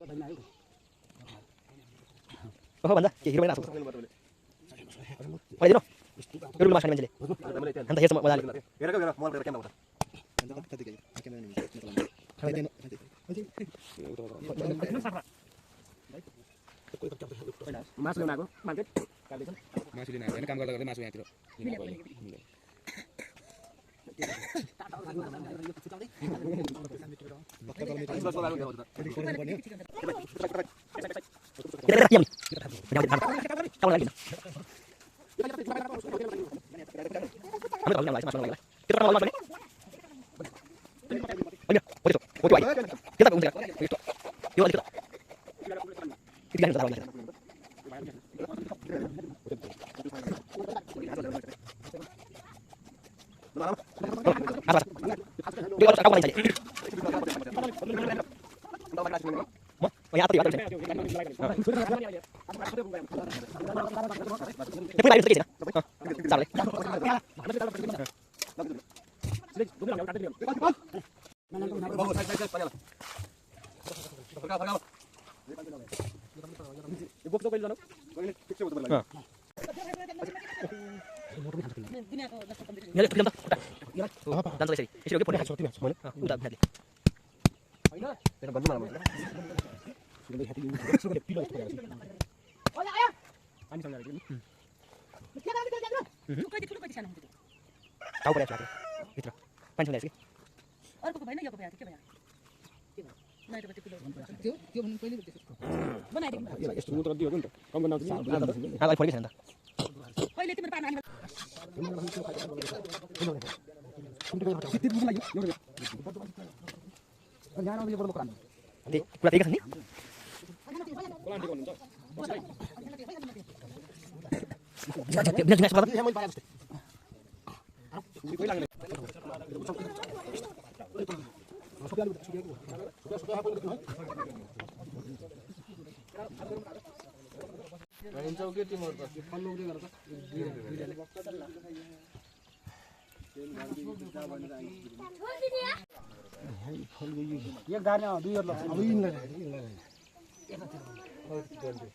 Oh भन्दा के hero बनाएको छ मैले दिनु यो मास खाने मान्छेले अन्त हेर्छ मजाले हेरेको हेर मल गरेर क्यामेरा मासु ल्याउन आएको मार्केट मासु लिन आएको काम गर्दा गर्दै मासु यहाँतिर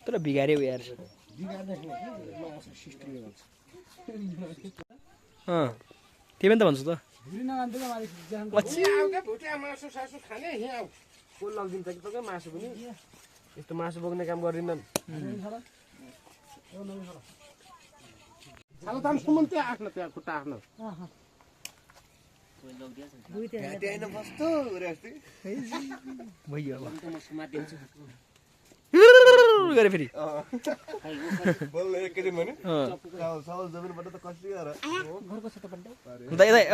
तर बिगार्यो यार तिमी त भन्छौ त मासु पनि यस्तो मासु बोक्ने काम गरिदिँदैन आफ्नो त्यहाँ खुट्टा आफ्नो गरे फेरि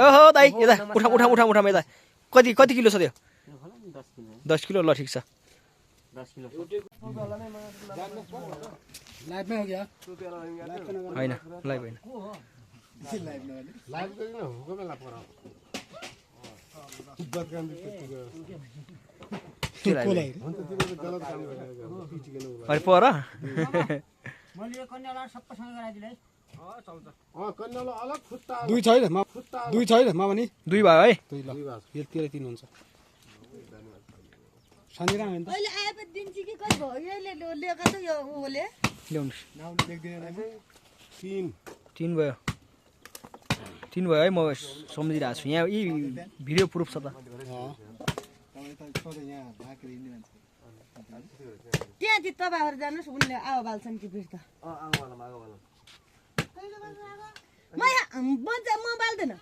ओहो दाइ यता उठाम यता कति किलो छ त्यो 10 किलो ल ठिक छ होइन लाइभ होइन पर दुई छैन मामनी दुई भयो है यो 3 हुन्छ तीन भयो है म सम्झिरहेको छु यहाँ यी भिडियो प्रुफ छ त त्यहाँ चाहिँ तपाईँहरू जानुहोस् उनले आवा बाल्छन् कि फिर्ता म बाल्दैन